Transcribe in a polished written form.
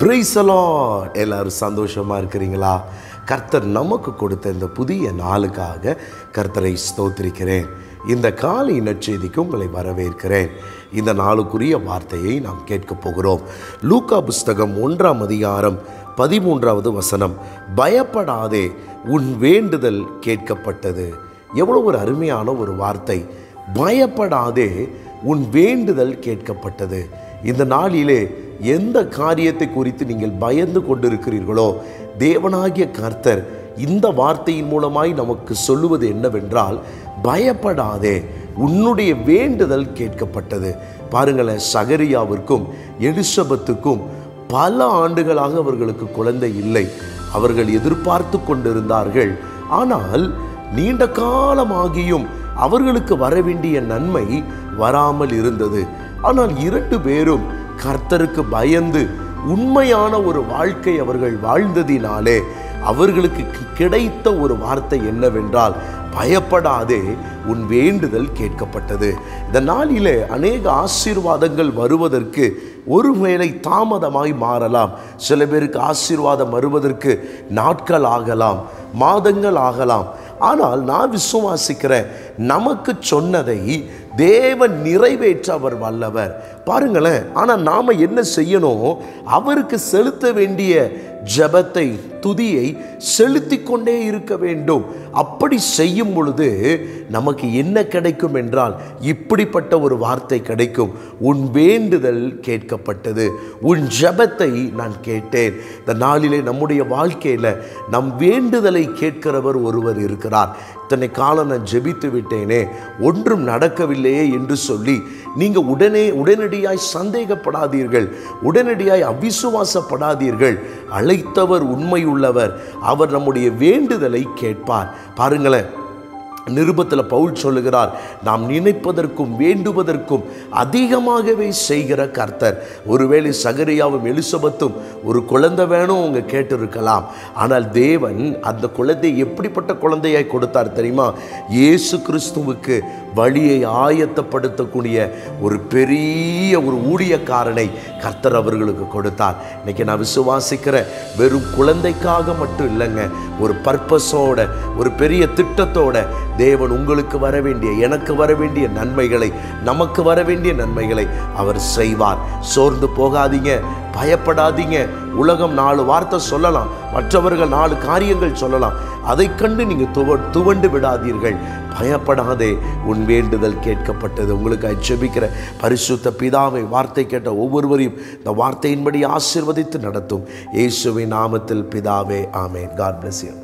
Praise the Lord. எல்லாரும் சந்தோஷமாக இருக்கிறீங்களா? கர்த்தர் நமக்கு கொடுத்த இந்த புதிய நாளுக்காக கர்த்தரை ஸ்தோத்திரிக்கிறேன். இந்த காலை நற்செய்திக்கு உங்களை வரவேற்கிறேன். இந்த நாளுக்குரிய வார்த்தையை நாம் கேட்க போகிறோம். லூக்கா புஸ்தகம் 1ஆம் அதிகாரம் 13வது வசனம். பயப்படாதே, உன் வேண்டுதல் கேட்கப்பட்டது. எவ்வளோ ஒரு அருமையான ஒரு வார்த்தை. பயப்படாதே, உன் வேண்டுதல் கேட்கப்பட்டது. இந்த நாளிலே எந்த காரியத்தை குறித்து நீங்கள் பயந்து கொண்டிருக்கிறீர்களோ, தேவனாகிய கர்த்தர் இந்த வார்த்தையின் மூலமாய் நமக்கு சொல்லுவது என்னவென்றால், பயப்படாதே, உன்னுடைய வேண்டுதல் கேட்கப்பட்டது. பாருங்களேன், சகரியாவிற்கும் எலிசபெத்துக்கும் பல ஆண்டுகளாக அவர்களுக்கு குழந்தை இல்லை. அவர்கள் எதிர்பார்த்து கொண்டிருந்தார்கள். ஆனால் நீண்ட காலமாகியும் அவர்களுக்கு வரவேண்டிய நன்மை வராமல் இருந்தது. ஆனால் 2 பேரும் கர்த்தருக்கு பயந்து உண்மையான ஒரு வாழ்க்கை அவர்கள் வாழ்ந்ததினாலே அவர்களுக்கு கிடைத்த ஒரு வார்த்தை என்னவென்றால், பயப்படாதே, உன் வேண்டுதல் கேட்கப்பட்டது. இந்த நாளிலே அநேக ஆசீர்வாதங்கள் வருவதற்கு ஒருவேளை தாமதமாய் மாறலாம். சில பேருக்கு ஆசீர்வாதம் வருவதற்கு நாட்கள் ஆகலாம், மாதங்கள் ஆகலாம். ஆனால் நான் விசுவாசிக்கிறேன், நமக்கு சொன்னதை தேவன் நிறைவேற்ற அவர் வல்லவர். பாருங்களேன், ஆனால் நாம் என்ன செய்யணும்? அவருக்கு செலுத்த வேண்டிய ஜெபத்தை, துதியை செலுத்தி கொண்டே இருக்க வேண்டும். அப்படி செய்யும் பொழுது நமக்கு என்ன கிடைக்கும் என்றால், இப்படிப்பட்ட ஒரு வார்த்தை கிடைக்கும். உன் வேண்டுதல் கேட்கப்பட்டது, உன் ஜெபத்தை நான் கேட்டேன். இந்த நாளிலே நம்முடைய வாழ்க்கையில் நம் வேண்டுதலை கேட்கிறவர் ஒருவர் இருக்கிறார். இத்தனை காலம் நான் ஜெபித்து விட்டேனே, ஒன்றும் நடக்கவில்லையே என்று சொல்லி நீங்கள் உடனடியாய் சந்தேகப்படாதீர்கள், உடனடியாய் அவிசுவாசப்படாதீர்கள். அழைத்தவர் உண்மையுள்ளவர், அவர் நம்முடைய வேண்டுதலை கேட்பார். பாருங்களேன், நிருபத்தில் பவுல் சொல்லுகிறார், நாம் நினைப்பதற்கும் வேண்டுவதற்கும் அதிகமாகவே செய்கிற கர்த்தர். ஒருவேளை சகரியாவும் எலிசபெத்தும் ஒரு குழந்தை வேணும் அவங்க கேட்டிருக்கலாம். ஆனால் தேவன் அந்த குழந்தையை எப்படிப்பட்ட குழந்தையாய் கொடுத்தார் தெரியுமா? இயேசு கிறிஸ்துவுக்கு வழியை ஆயத்தப்படுத்தக்கூடிய ஒரு பெரிய ஒரு ஊழியக்காரனை கர்த்தர் அவர்களுக்கு கொடுத்தார். இன்னைக்கு நான் விசுவாசிக்கிறேன், வெறும் குழந்தைக்காக மட்டும் இல்லைங்க, ஒரு பர்பஸோட, ஒரு பெரிய திட்டத்தோட தேவன் உங்களுக்கு வர வேண்டிய, எனக்கு வர வேண்டிய நன்மைகளை, நமக்கு வர வேண்டிய நன்மைகளை அவர் செய்வார். சோர்ந்து போகாதீங்க, பயப்படாதீங்க. உலகம் 4 வார்த்தை சொல்லலாம், மற்றவர்கள் 4 காரியங்கள் சொல்லலாம். அதை கண்டு நீங்கள் துவண்டு விடாதீர்கள். பயப்படாதே, உன் வேண்டுதல் கேட்கப்பட்டது. உங்களுக்கு ஜெபிக்கிற பரிசுத்த பிதாவை, வார்த்தை கேட்ட ஒவ்வொருவரையும் இந்த வார்த்தையின்படி ஆசீர்வதித்து நடத்தும் இயேசுவின் நாமத்தில் பிதாவே, ஆமென். God bless you.